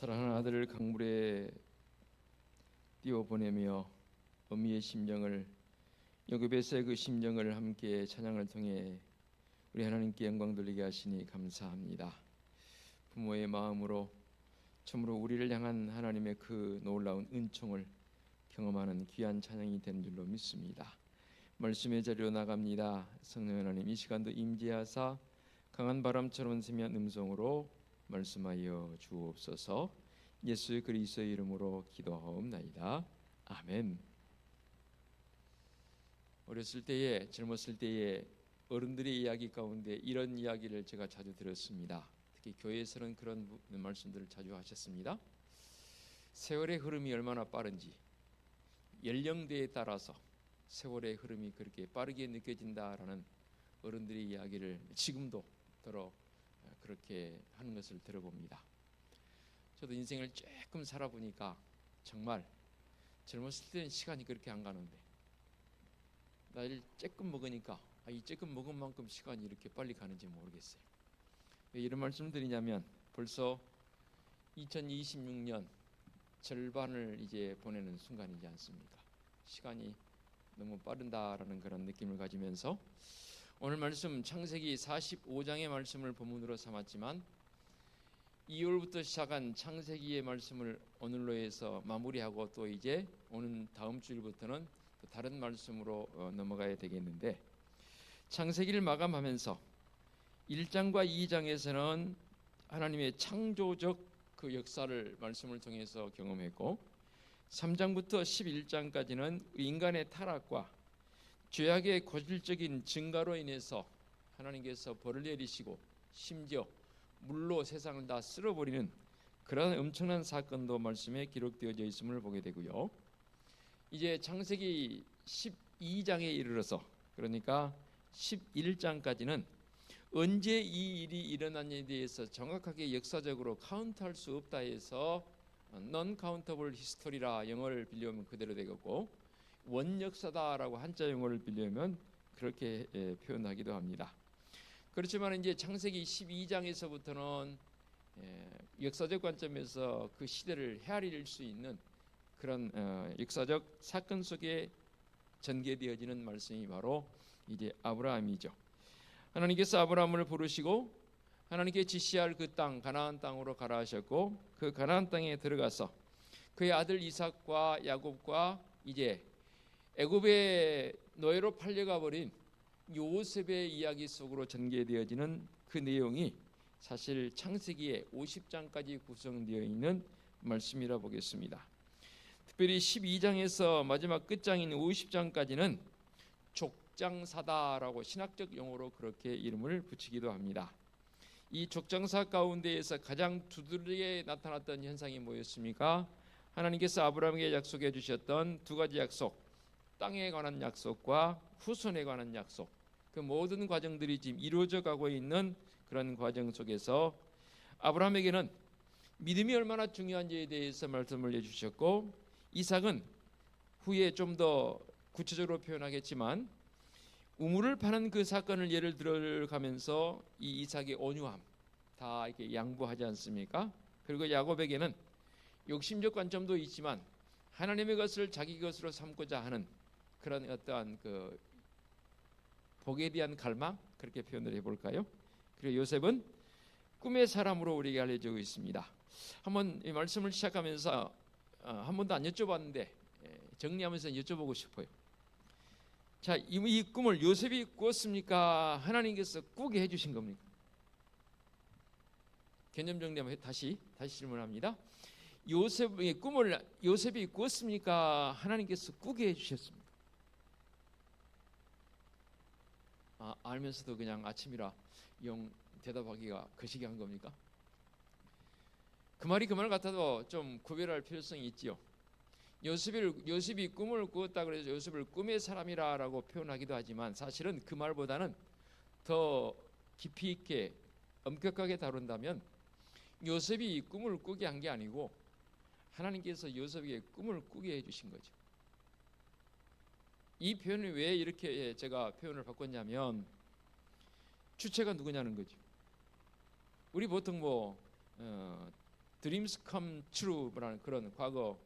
사랑하는 아들을 강물에 띄워보내며 어미의 심정을, 요셉의 그 심정을 함께 찬양을 통해 우리 하나님께 영광 돌리게 하시니 감사합니다. 부모의 마음으로 참으로 우리를 향한 하나님의 그 놀라운 은총을 경험하는 귀한 찬양이 된 줄로 믿습니다. 말씀의 자리로 나갑니다. 성령 하나님, 이 시간도 임재하사 강한 바람처럼 세미한 음성으로 말씀하여 주옵소서. 예수 그리스도의 이름으로 기도하옵나이다. 아멘. 어렸을 때에, 젊었을 때에 어른들의 이야기 가운데 이런 이야기를 제가 자주 들었습니다. 특히 교회에서는 그런 말씀들을 자주 하셨습니다. 세월의 흐름이 얼마나 빠른지, 연령대에 따라서 세월의 흐름이 그렇게 빠르게 느껴진다라는 어른들의 이야기를 지금도 들어 그렇게 하는 것을 들어봅니다. 저도 인생을 조금 살아보니까 정말 젊었을 때는 시간이 그렇게 안 가는데 나이를 조금 먹으니까 이 조금 먹은 만큼 시간이 이렇게 빨리 가는지 모르겠어요. 왜 이런 말씀 드리냐면 벌써 2026년 절반을 이제 보내는 순간이지 않습니까? 시간이 너무 빠른다라는 그런 느낌을 가지면서 오늘 말씀 창세기 45장의 말씀을 본문으로 삼았지만 2월부터 시작한 창세기의 말씀을 오늘로 해서 마무리하고 또 이제 오는 다음 주일부터는 또 다른 말씀으로 넘어가야 되겠는데, 창세기를 마감하면서 1장과 2장에서는 하나님의 창조적 그 역사를 말씀을 통해서 경험했고 3장부터 11장까지는 인간의 타락과 죄악의 고질적인 증가로 인해서 하나님께서 벌을 내리시고 심지어 물로 세상을 다 쓸어버리는 그런 엄청난 사건도 말씀에 기록되어져 있음을 보게 되고요. 이제 창세기 12장에 이르러서, 그러니까 11장까지는 언제 이 일이 일어났냐에 대해서 정확하게 역사적으로 카운트할 수 없다 해서 non countable history라 영어를 빌려오면 그대로 되겠고, 원역사다라고 한자 용어를 빌려오면 그렇게 표현하기도 합니다. 그렇지만 이제 창세기 12장에서부터는 역사적 관점에서 그 시대를 헤아릴 수 있는 그런 역사적 사건 속에 전개되어지는 말씀이 바로 이제 아브라함이죠. 하나님께서 아브라함을 부르시고 하나님께 지시할 그 땅, 가나안 땅으로 가라 하셨고, 그 가나안 땅에 들어가서 그의 아들 이삭과 야곱과 이제 애굽의 노예로 팔려가 버린 요셉의 이야기 속으로 전개되어지는 그 내용이 사실 창세기의 50장까지 구성되어 있는 말씀이라 보겠습니다. 특별히 12장에서 마지막 끝장인 50장까지는 족장사다라고 신학적 용어로 그렇게 이름을 붙이기도 합니다. 이 족장사 가운데에서 가장 두드러지게 나타났던 현상이 뭐였습니까? 하나님께서 아브라함에게 약속해 주셨던 두 가지 약속, 땅에 관한 약속과 후손에 관한 약속, 그 모든 과정들이 지금 이루어져 가고 있는 그런 과정 속에서 아브라함에게는 믿음이 얼마나 중요한지에 대해서 말씀을 해주셨고, 이삭은 후에 좀 더 구체적으로 표현하겠지만 우물을 파는 그 사건을 예를 들어가면서 이 이삭의 온유함 다 이렇게 양보하지 않습니까? 그리고 야곱에게는 욕심적 관점도 있지만 하나님의 것을 자기 것으로 삼고자 하는 그런 어떠한 그 복에 대한 갈망, 그렇게 표현을 해볼까요? 그리고 요셉은 꿈의 사람으로 우리에게 알려지고 있습니다. 한번 이 말씀을 시작하면서 한 번도 안 여쭤봤는데 정리하면서 여쭤보고 싶어요. 자, 이 꿈을 요셉이 꾸었습니까? 하나님께서 꾸게 해주신 겁니까? 개념 정리하면 다시 질문합니다. 요셉의 꿈을 요셉이 꾸었습니까? 하나님께서 꾸게 해주셨습니까? 알면서도 그냥 아침이라 대답하기가 거시기한 겁니까? 그 말이 그 말 같아도 좀 구별할 필요성이 있지요. 요셉이 꿈을 꾸었다 그래서 요셉을 꿈의 사람이라고 표현하기도 하지만 사실은 그 말보다는 더 깊이 있게 엄격하게 다룬다면 요셉이 꿈을 꾸게 한 게 아니고 하나님께서 요셉에게 꿈을 꾸게 해주신 거죠. 이 표현을 왜 이렇게 제가 표현을 바꿨냐면 주체가 누구냐는 거죠. 우리 보통 Dreams Come True라는 그런 과거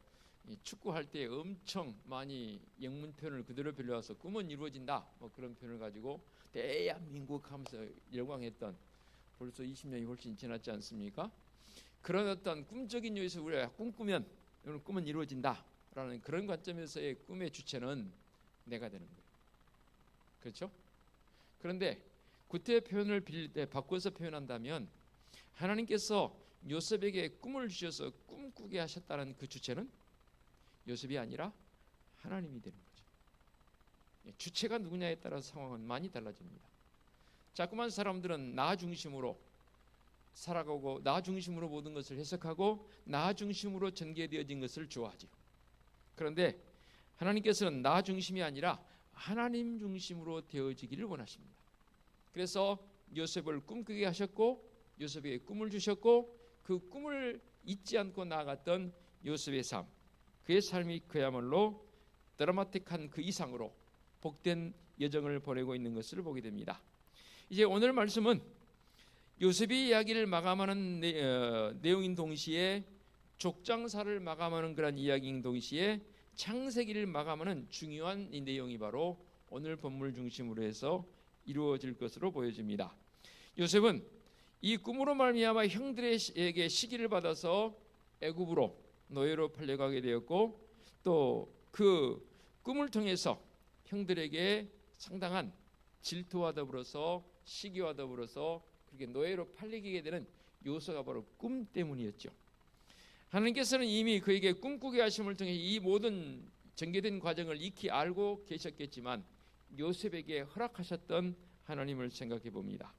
축구할 때 엄청 많이 영문 표현을 그대로 빌려와서 꿈은 이루어진다 뭐 그런 표현을 가지고 대한민국 하면서 열광했던, 벌써 20년이 훨씬 지났지 않습니까? 그런 어떤 꿈적인 요소에서 우리가 꿈꾸면 꿈은 이루어진다라는 그런 관점에서의 꿈의 주체는 내가 되는 거예요. 그렇죠? 그런데 구태의 표현을 빌릴 때 바꿔서 표현한다면, 하나님께서 요셉에게 꿈을 주셔서 꿈꾸게 하셨다는 그 주체는 요셉이 아니라 하나님이 되는 거죠. 주체가 누구냐에 따라서 상황은 많이 달라집니다. 자꾸만 사람들은 나 중심으로 살아가고 나 중심으로 모든 것을 해석하고 나 중심으로 전개되어진 것을 좋아하지요. 그런데 하나님께서는 나 중심이 아니라 하나님 중심으로 되어지기를 원하십니다. 그래서 요셉을 꿈꾸게 하셨고 요셉에게 꿈을 주셨고 그 꿈을 잊지 않고 나아갔던 요셉의 삶, 그의 삶이 그야말로 드라마틱한 그 이상으로 복된 여정을 보내고 있는 것을 보게 됩니다. 이제 오늘 말씀은 요셉이 이야기를 마감하는 내용인 동시에 족장사를 마감하는 그런 이야기인 동시에 창세기를 마감하는 중요한 이 내용이 바로 오늘 본문 중심으로 해서 이루어질 것으로 보여집니다. 요셉은 이 꿈으로 말미암아 형들에게 시기를 받아서 애굽으로 노예로 팔려가게 되었고, 또 그 꿈을 통해서 형들에게 상당한 질투와 더불어서 시기와 더불어서 그렇게 노예로 팔리게 되는 요소가 바로 꿈 때문이었죠. 하나님께서는 이미 그에게 꿈꾸게 하심을 통해 이 모든 전개된 과정을 익히 알고 계셨겠지만 요셉에게 허락하셨던 하나님을 생각해 봅니다.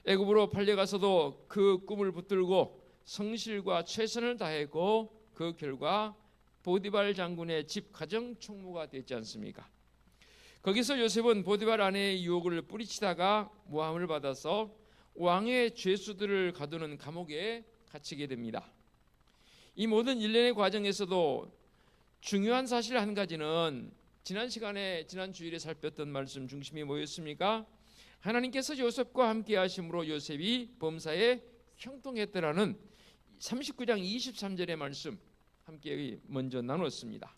애굽으로 팔려가서도 그 꿈을 붙들고 성실과 최선을 다했고 그 결과 보디발 장군의 집 가정 총무가 됐지 않습니까? 거기서 요셉은 보디발 아내의 유혹을 뿌리치다가 모함을 받아서 왕의 죄수들을 가두는 감옥에 갇히게 됩니다. 이 모든 일련의 과정에서도 중요한 사실 한 가지는 지난 주일에 살폈던 말씀 중심이 뭐였습니까? 하나님께서 요셉과 함께 하심으로 요셉이 범사에 형통했더라는 39장 23절의 말씀 함께 먼저 나눴습니다.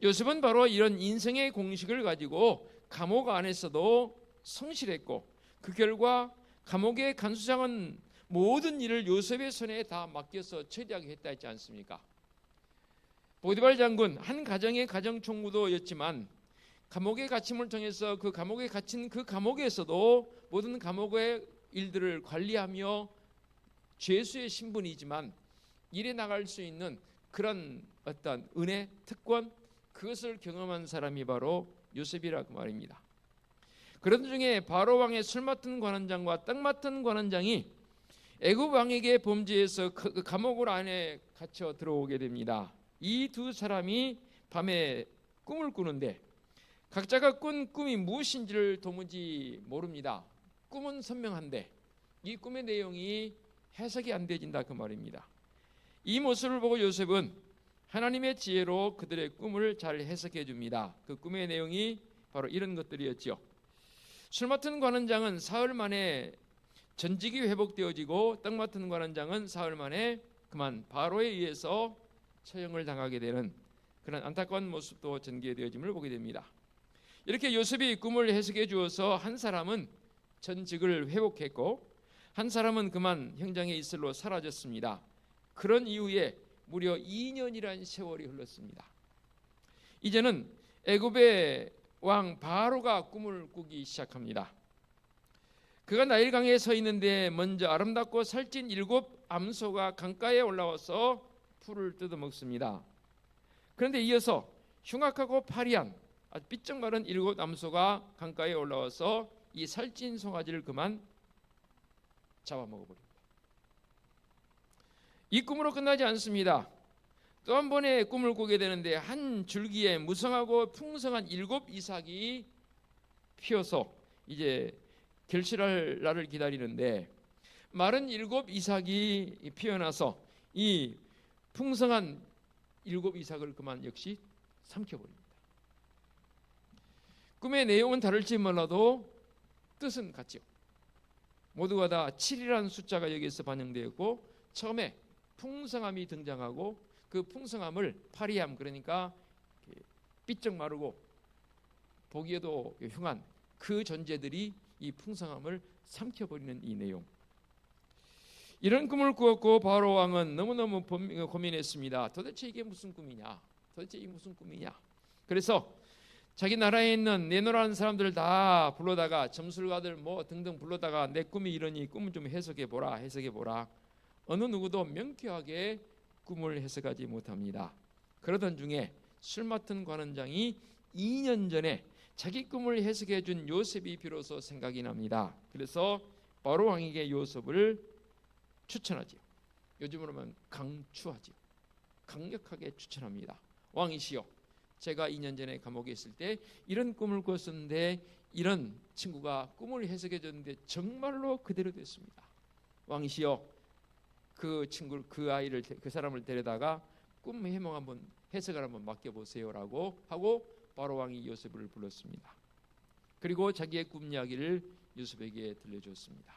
요셉은 바로 이런 인생의 공식을 가지고 감옥 안에서도 성실했고 그 결과 감옥의 간수장은 모든 일을 요셉의 손에 다 맡겨서 처리하게 했다 했지 않습니까? 보디발 장군 한 가정의 가정총무도였지만 감옥의 갇힘을 통해서 그 감옥에 갇힌 그 감옥에서도 모든 감옥의 일들을 관리하며 죄수의 신분이지만 일에 나갈 수 있는 그런 어떤 은혜, 특권, 그것을 경험한 사람이 바로 요셉이라고 말입니다. 그런 중에 바로 왕의 술 맡은 관원장과 떡 맡은 관원장이 애굽 왕에게 범죄해서 그 감옥을 안에 갇혀 들어오게 됩니다. 이 두 사람이 밤에 꿈을 꾸는데 각자가 꾼 꿈이 무엇인지를 도무지 모릅니다. 꿈은 선명한데 이 꿈의 내용이 해석이 안 되진다 그 말입니다. 이 모습을 보고 요셉은 하나님의 지혜로 그들의 꿈을 잘 해석해 줍니다. 그 꿈의 내용이 바로 이런 것들이었죠. 술 맡은 관원장은 사흘 만에 전직이 회복되어지고 떡 맡은 관원장은 사흘 만에 그만 바로에 의해서 처형을 당하게 되는 그런 안타까운 모습도 전개되어짐을 보게 됩니다. 이렇게 요셉이 꿈을 해석해 주어서 한 사람은 전직을 회복했고 한 사람은 그만 형장에 있을로 사라졌습니다. 그런 이후에 무려 2년이라는 세월이 흘렀습니다. 이제는 애굽의 왕 바로가 꿈을 꾸기 시작합니다. 그가 나일강에 서 있는데 먼저 아름답고 살찐 7 암소가 강가에 올라와서 풀을 뜯어먹습니다. 그런데 이어서 흉악하고 파리한 아주 삐쩍 마른 7 암소가 강가에 올라와서 이 살찐 송아지를 그만 잡아먹어버립니다. 이 꿈으로 끝나지 않습니다. 또 한 번의 꿈을 꾸게 되는데 한 줄기에 무성하고 풍성한 7 이삭이 피어서 이제 결실할 날을 기다리는데 마른 7 이삭이 피어나서 이 풍성한 7 이삭을 그만 역시 삼켜버립니다. 꿈의 내용은 다를지 몰라도 뜻은 같죠. 모두가 다 7이라는 숫자가 여기에서 반영되었고 처음에 풍성함이 등장하고 그 풍성함을 파리함, 그러니까 삐쩍 마르고 보기에도 흉한 그 존재들이 이 풍성함을 삼켜버리는 이 내용. 이런 꿈을 꾸었고 바로 왕은 너무너무 고민했습니다. 도대체 이게 무슨 꿈이냐? 도대체 이게 무슨 꿈이냐? 그래서 자기 나라에 있는 내노라는 사람들 다 불러다가 점술가들 뭐 등등 불러다가 내 꿈이 이러니 꿈을 좀 해석해보라. 어느 누구도 명쾌하게 꿈을 해석하지 못합니다. 그러던 중에 술 맡은 관원장이 2년 전에 자기 꿈을 해석해 준 요셉이 비로소 생각이 납니다. 그래서 바로 왕에게 요셉을 추천하지요. 요즘으로 하면 강추하지요. 강력하게 추천합니다. 왕이시여, 제가 2년 전에 감옥에 있을 때 이런 꿈을 꿨었는데 이런 친구가 꿈을 해석해 줬는데 정말로 그대로 됐습니다. 왕이시여, 그 친구, 그 아이를, 그 사람을 데려다가 꿈 해몽 한번 해석을 한번 맡겨보세요라고 하고 바로 왕이 요셉을 불렀습니다. 그리고 자기의 꿈 이야기를 요셉에게 들려줬습니다.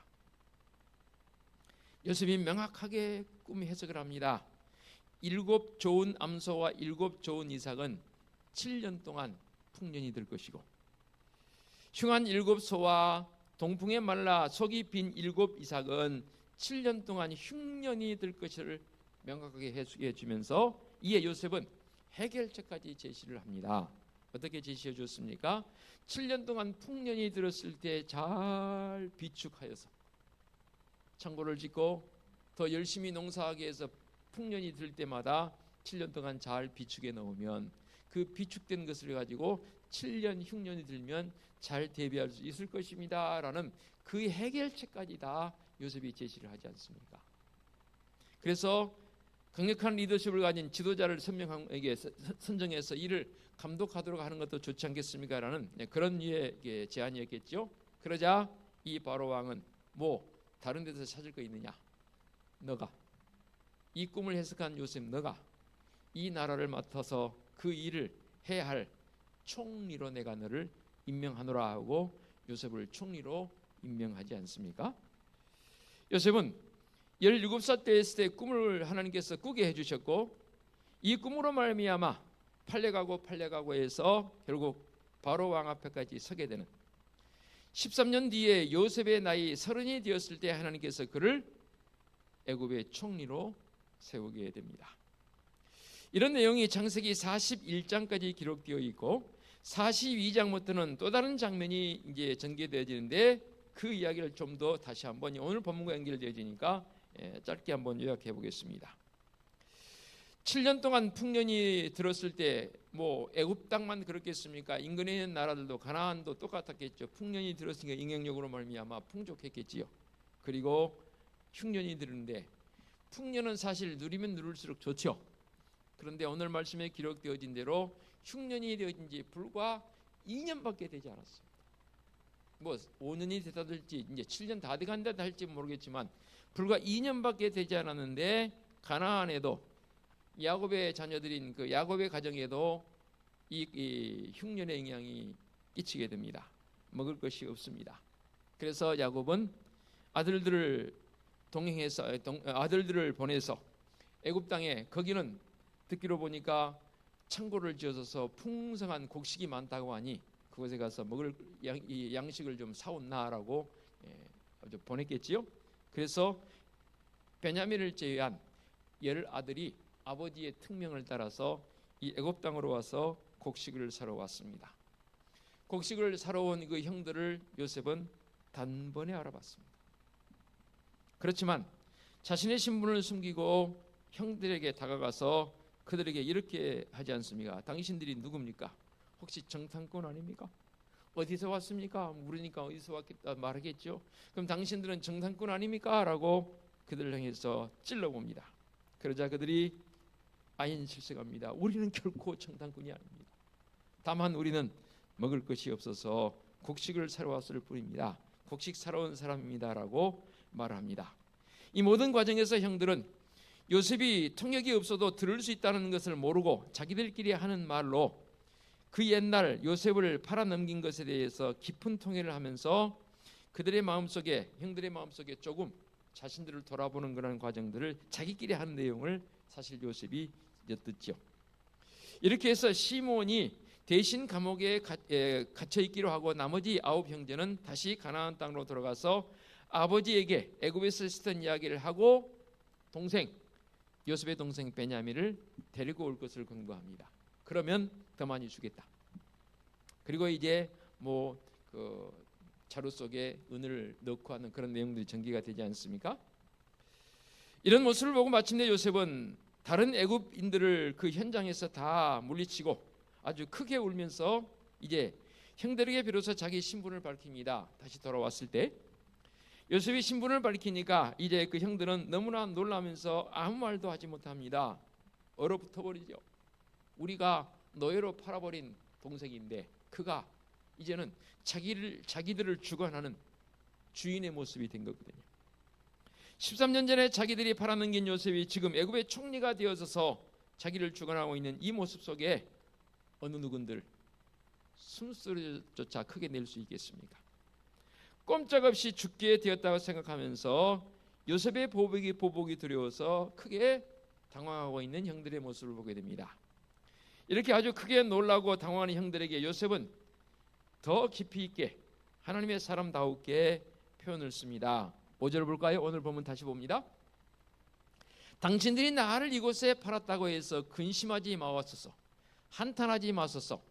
요셉이 명확하게 꿈 해석을 합니다. 7 좋은 암소와 7 좋은 이삭은 7년 동안 풍년이 될 것이고, 흉한 7 소와 동풍에 말라 속이 빈 7 이삭은 7년 동안 흉년이 될 것을 명확하게 해석해 주면서 이에 요셉은 해결책까지 제시를 합니다. 어떻게 제시해 줬습니까? 7년 동안 풍년이 들었을 때 잘 비축하여서 창고를 짓고 더 열심히 농사하기 위해서 풍년이 들 때마다 7년 동안 잘 비축해 놓으면 그 비축된 것을 가지고 7년 흉년이 들면 잘 대비할 수 있을 것입니다 라는 그 해결책까지 다 요셉이 제시를 하지 않습니까? 그래서 강력한 리더십을 가진 지도자를 선정해서 이를 감독하도록 하는 것도 좋지 않겠습니까? 라는 그런 류의 제안이었겠죠. 그러자 이 바로 왕은 뭐 다른 데서 찾을 거 있느냐? 너가, 이 꿈을 해석한 요셉 너가 이 나라를 맡아서 그 일을 해야 할 총리로 내가 너를 임명하노라 하고 요셉을 총리로 임명하지 않습니까? 요셉은 17살 때였을 때 꿈을 하나님께서 꾸게 해주셨고, 이 꿈으로 말미암아 팔려가고 해서 결국 바로 왕 앞에까지 서게 되는, 13년 뒤에 요셉의 나이 30이 되었을 때 하나님께서 그를 애굽의 총리로 세우게 됩니다. 이런 내용이 창세기 41장까지 기록되어 있고 42장부터는 또 다른 장면이 이제 전개되어지는데 그 이야기를 좀 더 다시 한번 오늘 본문과 연결되어지니까 짧게 한번 요약해 보겠습니다. 7년 동안 풍년이 들었을 때 뭐 애굽 땅만 그렇겠습니까? 인근에 있는 나라들도 가나안도 똑같았겠죠. 풍년이 들었으니까 인격력으로 말미암아 풍족했겠지요. 그리고 흉년이 들는데 풍년은 사실 누리면 누릴수록 좋죠. 그런데 오늘 말씀에 기록되어진 대로 흉년이 되어진 지 불과 2년밖에 되지 않았습니다. 뭐 5년이 되다 될지 이제 7년 다 돼간다 할지 모르겠지만 불과 2년밖에 되지 않았는데 가나안에도 야곱의 자녀들인 그 야곱의 가정에도 이 흉년의 영향이 끼치게 됩니다. 먹을 것이 없습니다. 그래서 야곱은 아들들을 보내서 애굽 땅에, 거기는 듣기로 보니까 창고를 지어서 풍성한 곡식이 많다고 하니 그곳에 가서 먹을 양식을 좀 사온나라고 보냈겠지요. 그래서 베냐민을 제외한 10 아들이 아버지의 특명을 따라서 이 애굽 땅으로 와서 곡식을 사러 왔습니다. 곡식을 사러 온 그 형들을 요셉은 단번에 알아봤습니다. 그렇지만 자신의 신분을 숨기고 형들에게 다가가서 그들에게 이렇게 하지 않습니까? 당신들이 누굽니까? 혹시 정탐꾼 아닙니까? 어디서 왔습니까? 물으니까 어디서 왔겠다 말하겠죠. 그럼 당신들은 정탐꾼 아닙니까? 라고 그들을 향해서 찔러봅니다. 그러자 그들이 아인실색합니다. 우리는 결코 정탐꾼이 아닙니다. 다만 우리는 먹을 것이 없어서 곡식을 사러 왔을 뿐입니다. 곡식 사러 온 사람입니다 라고 말합니다. 이 모든 과정에서 형들은 요셉이 통역이 없어도 들을 수 있다는 것을 모르고 자기들끼리 하는 말로 그 옛날 요셉을 팔아넘긴 것에 대해서 깊은 통회를 하면서 그들의 마음속에, 형들의 마음속에 조금 자신들을 돌아보는 그런 과정들을 자기끼리 하는 내용을 사실 요셉이 엿듣죠. 이렇게 해서 시몬이 대신 감옥에 갇혀 있기로 하고 나머지 9형제는 다시 가나안 땅으로 돌아가서 아버지에게 애굽에서 있었던 이야기를 하고 동생 요셉의 동생 베냐민을 데리고 올 것을 권고합니다. 그러면 더 많이 주겠다. 그리고 이제 그 자루 속에 은을 넣고 하는 그런 내용들이 전개가 되지 않습니까? 이런 모습을 보고 마침내 요셉은 다른 애굽인들을 그 현장에서 다 물리치고 아주 크게 울면서 이제 형들에게 비로소 자기 신분을 밝힙니다. 다시 돌아왔을 때 요셉이 신분을 밝히니까 이제 그 형들은 너무나 놀라면서 아무 말도 하지 못합니다. 얼어붙어 버리죠. 우리가 노예로 팔아버린 동생인데 그가 이제는 자기들을 주관하는 주인의 모습이 된 거거든요. 13년 전에 자기들이 팔아넘긴 요셉이 지금 애굽의 총리가 되어서 자기를 주관하고 있는 이 모습 속에 어느 누군들 숨소리조차 크게 낼 수 있겠습니까? 꼼짝없이 죽게 되었다고 생각하면서 요셉의 보복이 두려워서 크게 당황하고 있는 형들의 모습을 보게 됩니다. 이렇게 아주 크게 놀라고 당황하는 형들에게 요셉은 더 깊이 있게 하나님의 사람다우게 표현을 씁니다. 5절을 볼까요? 오늘 보면 다시 봅니다. 당신들이 나를 이곳에 팔았다고 해서 근심하지 마옵소서. 한탄하지 마소서.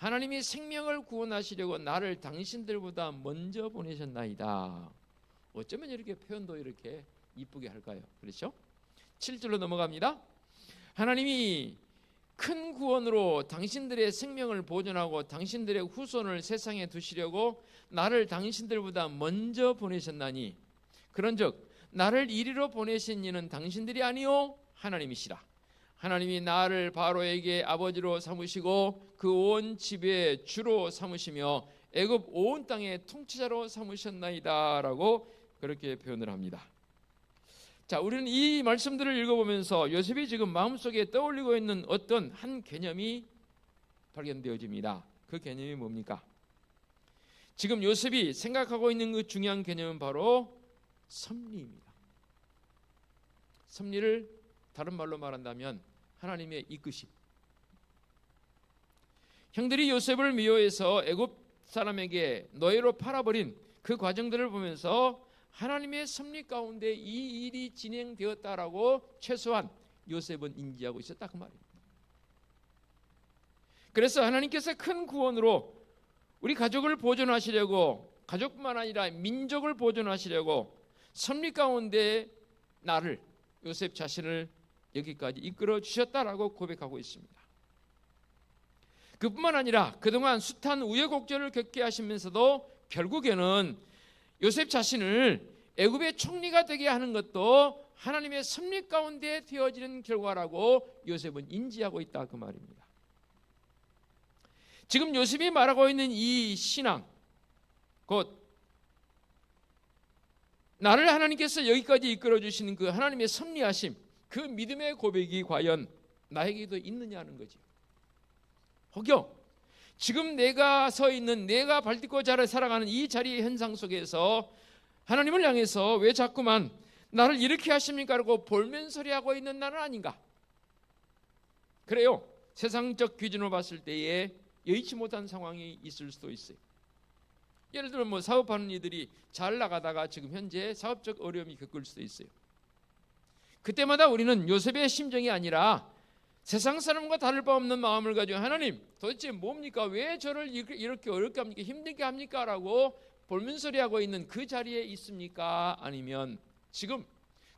하나님이 생명을 구원하시려고 나를 당신들보다 먼저 보내셨나이다. 어쩌면 이렇게 표현도 이렇게 이쁘게 할까요? 그렇죠? 7절로 넘어갑니다. 하나님이 큰 구원으로 당신들의 생명을 보존하고 당신들의 후손을 세상에 두시려고 나를 당신들보다 먼저 보내셨나니 그런즉 나를 이리로 보내신 이는 당신들이 아니요 하나님이시라. 하나님이 나를 바로에게 아버지로 삼으시고 그 온 집의 주로 삼으시며 애굽 온 땅의 통치자로 삼으셨나이다라고 그렇게 표현을 합니다. 자, 우리는 이 말씀들을 읽어보면서 요셉이 지금 마음속에 떠올리고 있는 어떤 한 개념이 발견되어집니다. 그 개념이 뭡니까? 지금 요셉이 생각하고 있는 그 중요한 개념은 바로 섭리입니다. 섭리를 다른 말로 말한다면 하나님의 이끄심. 형들이 요셉을 미워해서 애굽 사람에게 노예로 팔아버린 그 과정들을 보면서 하나님의 섭리 가운데 이 일이 진행되었다라고 최소한 요셉은 인지하고 있었다 그 말입니다. 그래서 하나님께서 큰 구원으로 우리 가족을 보존하시려고 가족뿐만 아니라 민족을 보존하시려고 섭리 가운데 나를 요셉 자신을 여기까지 이끌어 주셨다라고 고백하고 있습니다. 그뿐만 아니라 그동안 숱한 우여곡절을 겪게 하시면서도 결국에는 요셉 자신을 애굽의 총리가 되게 하는 것도 하나님의 섭리 가운데 되어지는 결과라고 요셉은 인지하고 있다 그 말입니다. 지금 요셉이 말하고 있는 이 신앙, 곧 나를 하나님께서 여기까지 이끌어 주시는 그 하나님의 섭리하심, 그 믿음의 고백이 과연 나에게도 있느냐는 거지. 혹여 지금 내가 서 있는, 내가 발딛고 자라 살아가는 이 자리의 현상 속에서 하나님을 향해서 왜 자꾸만 나를 이렇게 하십니까? 라고 볼멘소리하고 있는 나는 아닌가? 그래요. 세상적 기준으로 봤을 때에 여의치 못한 상황이 있을 수도 있어요. 예를 들면 사업하는 이들이 잘 나가다가 지금 현재 사업적 어려움이 겪을 수도 있어요. 그때마다 우리는 요셉의 심정이 아니라 세상 사람과 다를 바 없는 마음을 가지고 하나님 도대체 뭡니까? 왜 저를 이렇게 어렵게 합니까? 힘들게 합니까? 라고 볼멘소리하고 있는 그 자리에 있습니까? 아니면 지금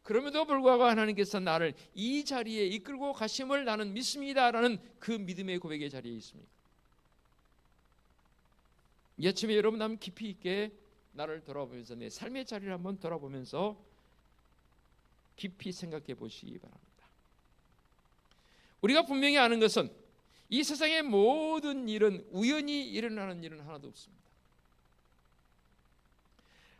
그럼에도 불구하고 하나님께서 나를 이 자리에 이끌고 가심을 나는 믿습니다라는 그 믿음의 고백의 자리에 있습니까? 이 아침에 여러분 한번 깊이 있게 나를 돌아보면서 내 삶의 자리를 한번 돌아보면서 깊이 생각해 보시기 바랍니다. 우리가 분명히 아는 것은 이 세상의 모든 일은 우연히 일어나는 일은 하나도 없습니다.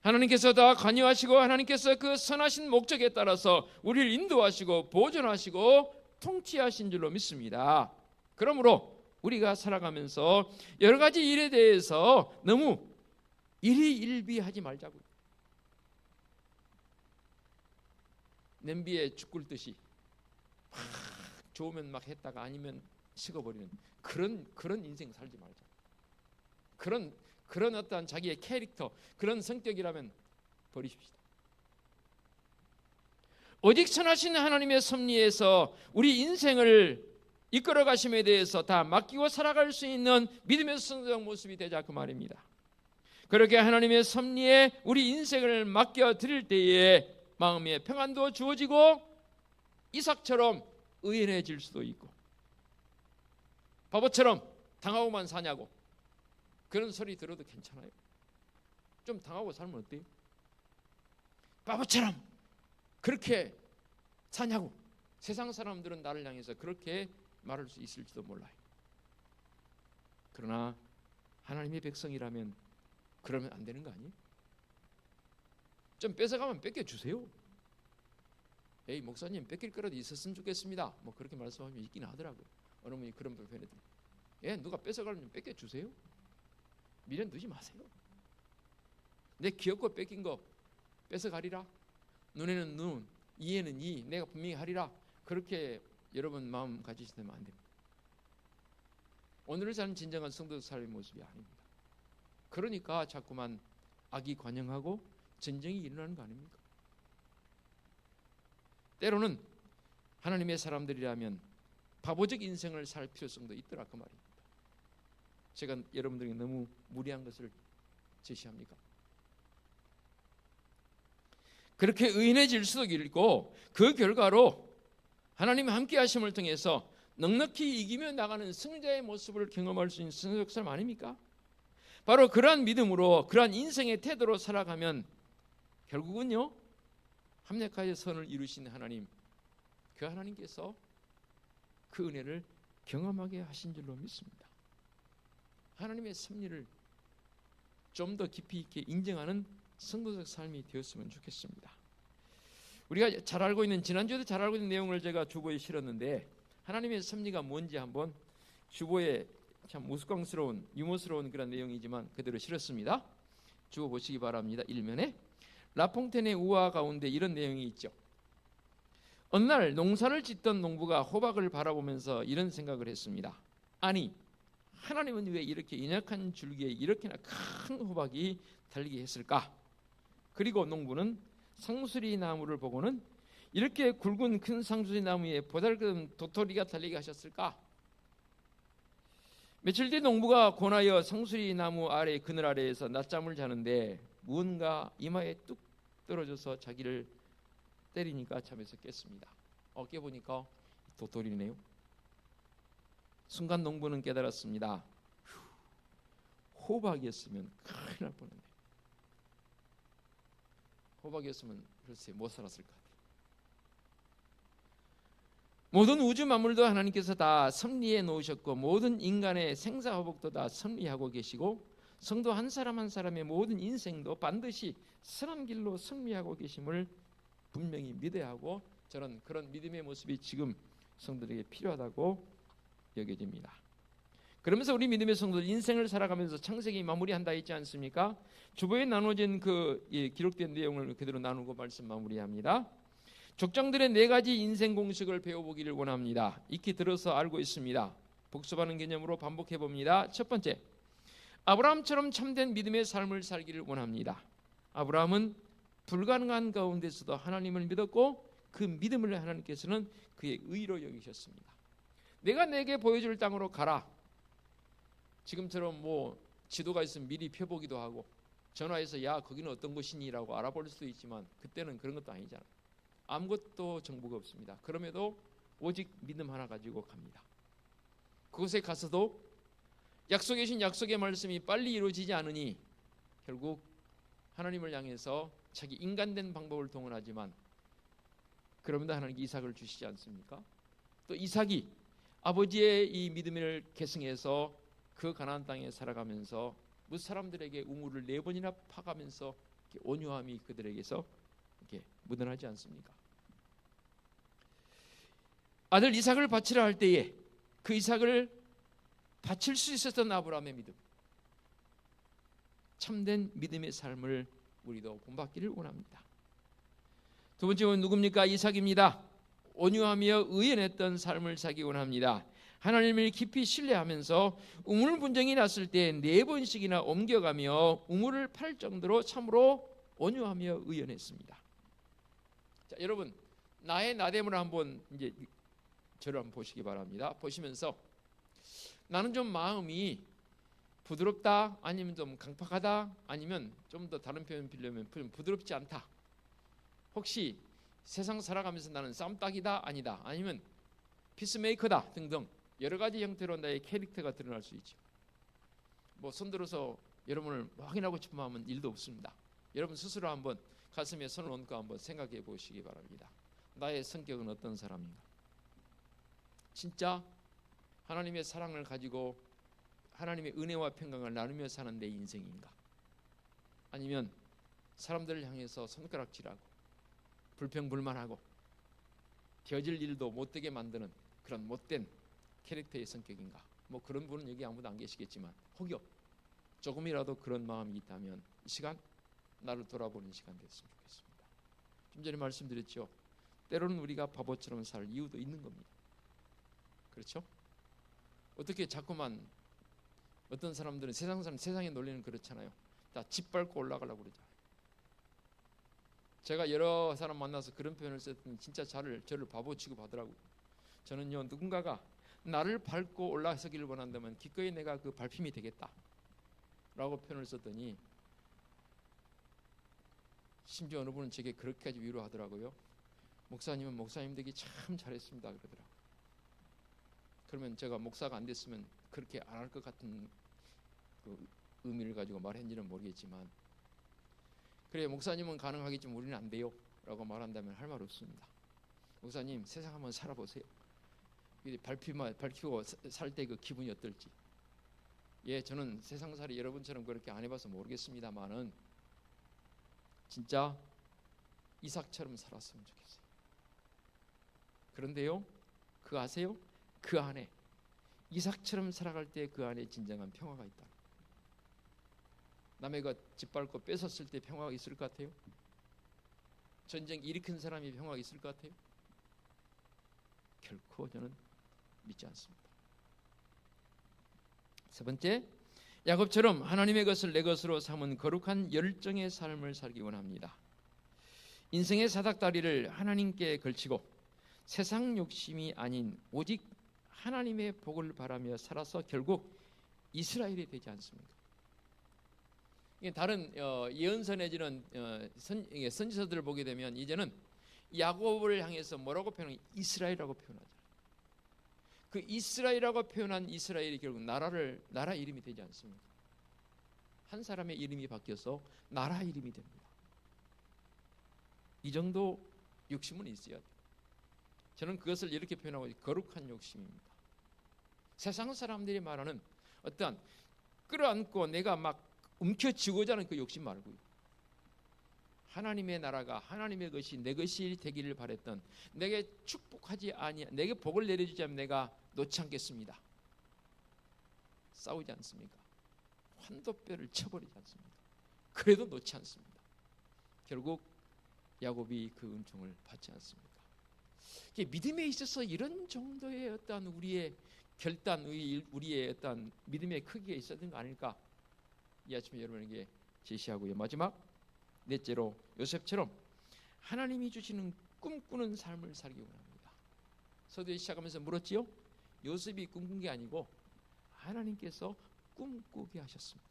하나님께서 다 관여하시고 하나님께서 그 선하신 목적에 따라서 우리를 인도하시고 보존하시고 통치하신 줄로 믿습니다. 그러므로 우리가 살아가면서 여러 가지 일에 대해서 너무 일희일비하지 말자고요. 냄비에 죽 끓듯이 막 좋으면 막 했다가 아니면 식어버리는 그런 인생 살지 말자. 그런 어떤 자기의 캐릭터, 그런 성격이라면 버리십시다. 오직 선하신 하나님의 섭리에서 우리 인생을 이끌어 가심에 대해서 다 맡기고 살아갈 수 있는 믿음의 성장 모습이 되자 그 말입니다. 그렇게 하나님의 섭리에 우리 인생을 맡겨 드릴 때에 마음의 평안도 주어지고 이삭처럼 의인해질 수도 있고, 바보처럼 당하고만 사냐고 그런 소리 들어도 괜찮아요. 좀 당하고 살면 어때요? 바보처럼 그렇게 사냐고 세상 사람들은 나를 향해서 그렇게 말할 수 있을지도 몰라요. 그러나 하나님의 백성이라면 그러면 안 되는 거 아니에요? 좀 뺏어가면 뺏겨주세요. 에이 목사님 뺏길 거라도 있었으면 좋겠습니다, 뭐 그렇게 말씀하면 있긴 하더라고요. 어느 분이 그런 불편해도 누가 뺏어가면 뺏겨주세요. 미련 두지 마세요. 내 기업고 뺏긴 거 뺏어가리라. 눈에는 눈, 이에는 이, 내가 분명히 하리라. 그렇게 여러분 마음 가지시면 안 됩니다. 오늘을 사는 진정한 성도 삶의 모습이 아닙니다. 그러니까 자꾸만 악이 관영하고 전쟁이 일어나는 거 아닙니까? 때로는 하나님의 사람들이라면 바보적 인생을 살 필요성도 있더라 그 말입니다. 제가 여러분들에게 너무 무리한 것을 제시합니까? 그렇게 의인해질 수도 있고, 그 결과로 하나님의 함께 하심을 통해서 넉넉히 이기며 나가는 승자의 모습을 경험할 수 있는 성적 삶 아닙니까? 바로 그러한 믿음으로 그러한 인생의 태도로 살아가면 결국은요, 합력하여 선을 이루신 하나님, 그 하나님께서 그 은혜를 경험하게 하신 줄로 믿습니다. 하나님의 섭리를 좀 더 깊이 있게 인정하는 성도적 삶이 되었으면 좋겠습니다. 우리가 잘 알고 있는, 지난주에도 잘 알고 있는 내용을 제가 주보에 실었는데, 하나님의 섭리가 뭔지 한번 주보에 참 우스꽝스러운 유머스러운 그런 내용이지만 그대로 실었습니다. 주보 보시기 바랍니다. 1면에 라퐁텐의 우화 가운데 이런 내용이 있죠. 어느 날 농사를 짓던 농부가 호박을 바라보면서 이런 생각을 했습니다. 아니, 하나님은 왜 이렇게 연약한 줄기에 이렇게나 큰 호박이 달리게 했을까? 그리고 농부는 상수리 나무를 보고는 이렇게 굵은 큰 상수리 나무에 보잘것없는 도토리가 달리게 하셨을까? 며칠 뒤 농부가 고나여 상수리 나무 아래 그늘 아래에서 낮잠을 자는데 무언가 이마에 뚝 떨어져서 자기를 때리니까 잠에서 깼습니다. 깨보니까 도토리네요. 순간 농부는 깨달았습니다. 호박이었으면 큰일 날 뻔했네. 호박이었으면 글쎄 못 살았을 것 같아요. 모든 우주 만물도 하나님께서 다 섭리해 놓으셨고, 모든 인간의 생사화복도 다 섭리하고 계시고, 성도 한 사람 한 사람의 모든 인생도 반드시 선한 길로 승리하고 계심을 분명히 믿어야 하고, 저는 그런 믿음의 모습이 지금 성도들에게 필요하다고 여겨집니다. 그러면서 우리 믿음의 성도들 인생을 살아가면서 창세기 마무리한다 했지 않습니까? 주보에 나눠진 그 기록된 내용을 그대로 나누고 말씀 마무리합니다. 족장들의 4가지 인생 공식을 배워보기를 원합니다. 익히 들어서 알고 있습니다. 복습하는 개념으로 반복해 봅니다. 첫 번째, 아브라함처럼 참된 믿음의 삶을 살기를 원합니다. 아브라함은 불가능한 가운데서도 하나님을 믿었고, 그 믿음을 하나님께서는 그의 의로 여기셨습니다. 내가 내게 보여줄 땅으로 가라. 지금처럼 뭐 지도가 있으면 미리 펴보기도 하고 전화해서 야 거기는 어떤 곳이니라고 알아볼 수도 있지만, 그때는 그런 것도 아니잖아요. 아무것도 정보가 없습니다. 그럼에도 오직 믿음 하나 가지고 갑니다. 그곳에 가서도 약속해 주신 약속의 말씀이 빨리 이루어지지 않으니 결국 하나님을 향해서 자기 인간된 방법을 동원하지만, 그럼에도 하나님께 이삭을 주시지 않습니까? 또 이삭이 아버지의 이 믿음을 계승해서 그 가나안 땅에 살아가면서 무 사람들에게 우물을 4번이나 파가면서 온유함이 그들에게서 이렇게 묻어나지 않습니까? 아들 이삭을 바치라 할 때에 그 이삭을 바칠 수 있었던 아브라함의 믿음, 참된 믿음의 삶을 우리도 본받기를 원합니다. 두 번째는 누굽니까? 이삭입니다. 온유하며 의연했던 삶을 살기 원합니다. 하나님을 깊이 신뢰하면서 우물분쟁이 났을 때 4번씩이나 옮겨가며 우물을 팔 정도로 참으로 온유하며 의연했습니다. 자, 여러분, 나의 나됨을 한번 이제 저를 한번 보시기 바랍니다. 보시면서 나는 좀 마음이 부드럽다, 아니면 좀 강팍하다, 아니면 좀 더 다른 표현 빌려면 부드럽지 않다. 혹시 세상 살아가면서 나는 쌈딱이다, 아니다, 아니면 피스메이커다 등등 여러 가지 형태로 나의 캐릭터가 드러날 수 있죠. 뭐 손들어서 여러분을 확인하고 싶은 마음은 일도 없습니다. 여러분 스스로 한번 가슴에 손을 얹고 한번 생각해 보시기 바랍니다. 나의 성격은 어떤 사람인가? 진짜 하나님의 사랑을 가지고 하나님의 은혜와 평강을 나누며 사는 내 인생인가? 아니면 사람들을 향해서 손가락질하고 불평불만하고 되어질 일도 못되게 만드는 그런 못된 캐릭터의 성격인가? 뭐 그런 분은 여기 아무도 안 계시겠지만 혹여 조금이라도 그런 마음이 있다면 이 시간 나를 돌아보는 시간 됐으면 좋겠습니다. 좀 전에 말씀드렸죠. 때로는 우리가 바보처럼 살 이유도 있는 겁니다. 그렇죠? 어떻게 자꾸만 어떤 사람들은 세상의 논리는 그렇잖아요. 다 짓밟고 올라가려고 그러잖아요. 제가 여러 사람 만나서 그런 표현을 썼더니 진짜 저를 바보 취급하더라고요. 저는요, 누군가가 나를 밟고 올라서기를 원한다면 기꺼이 내가 그 밟힘이 되겠다 라고 표현을 썼더니 심지어 어느 분은 제게 그렇게까지 위로하더라고요. 목사님은 목사님 되기 참 잘했습니다 그러더라고요. 그러면 제가 목사가 안 됐으면 그렇게 안 할 것 같은 그 의미를 가지고 말했는지는 모르겠지만, 그래 목사님은 가능하겠지만 우리는 안 돼요 라고 말한다면 할 말 없습니다. 목사님 세상 한번 살아보세요. 밝히고 살 때 그 기분이 어떨지. 예, 저는 세상살이 여러분처럼 그렇게 안 해봐서 모르겠습니다만은 진짜 이삭처럼 살았으면 좋겠어요. 그런데요, 그거 아세요? 그 안에 이삭처럼 살아갈 때 그 안에 진정한 평화가 있다. 남의 것 짓밟고 뺏었을 때 평화가 있을 것 같아요? 전쟁 일으킨 사람이 평화가 있을 것 같아요? 결코 저는 믿지 않습니다. 세 번째, 야곱처럼 하나님의 것을 내 것으로 삼은 거룩한 열정의 삶을 살기 원합니다. 인생의 사닥다리를 하나님께 걸치고 세상 욕심이 아닌 오직 하나님의 복을 바라며 살아서 결국 이스라엘이 되지 않습니까? 다른 예언서 내지는 선지서들을 보게 되면 이제는 야곱을 향해서 뭐라고 표현하냐? 이스라엘이라고 표현하잖아요. 그 이스라엘이라고 표현한 이스라엘이 결국 나라 이름이 되지 않습니까? 한 사람의 이름이 바뀌어서 나라 이름이 됩니다. 이 정도 욕심은 있어야 돼요. 저는 그것을 이렇게 표현하고 거룩한 욕심입니다. 세상 사람들이 말하는 어떠한 끌어안고 내가 막 움켜쥐고자 하는 그 욕심 말고요, 하나님의 나라가 하나님의 것이 내 것이 되기를 바랬던, 내게 축복하지 아니 내게 복을 내려주지 않으면 내가 놓지 않겠습니다. 싸우지 않습니까? 환도뼈를 쳐버리지 않습니까? 그래도 놓지 않습니다. 결국 야곱이 그 은총을 받지 않습니까? 믿음에 있어서 이런 정도의 어떤 우리의 결단, 우리의 어떤 믿음의 크기가 있었던 거 아닐까? 이 아침에 여러분에게 제시하고요. 마지막 넷째로 요셉처럼 하나님이 주시는 꿈꾸는 삶을 살기 원합니다. 서두에 시작하면서 물었지요. 요셉이 꿈꾼 게 아니고 하나님께서 꿈꾸게 하셨습니다.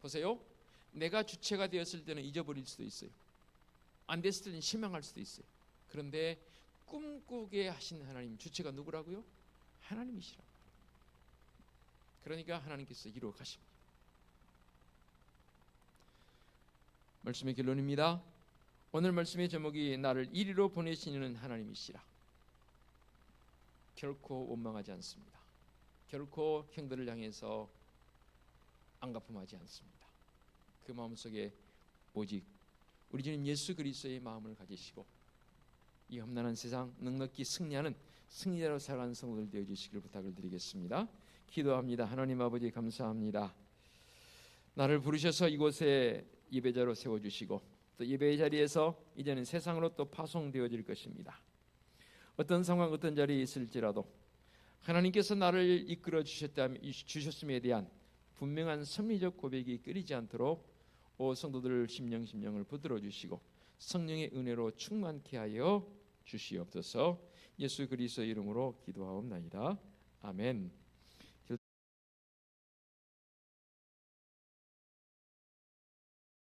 보세요. 내가 주체가 되었을 때는 잊어버릴 수도 있어요. 안 됐을 때는 실망할 수도 있어요. 그런데 꿈꾸게 하신 하나님, 주체가 누구라고요? 하나님이시라고. 그러니까 하나님께서 이루어 가십니다. 말씀의 결론입니다. 오늘 말씀의 제목이 나를 이리로 보내시는 하나님이시라. 결코 원망하지 않습니다. 결코 형들을 향해서 안갚음하지 않습니다. 그 마음속에 오직 우리 주님 예수 그리스도의 마음을 가지시고 이 험난한 세상 넉넉히 승리하는 승리자로 살아가는 성도들 되어주시길 부탁을 드리겠습니다. 기도합니다. 하나님 아버지 감사합니다. 나를 부르셔서 이곳에 예배자로 세워주시고 또 예배의 자리에서 이제는 세상으로 또 파송되어질 것입니다. 어떤 상황, 어떤 자리에 있을지라도 하나님께서 나를 이끌어 주셨음에 대한 분명한 섭리적 고백이 끊이지 않도록 성도들 심령을 붙들어 주시고 성령의 은혜로 충만케 하여 주시옵소서. 예수 그리스도의 이름으로 기도하옵나이다. 아멘.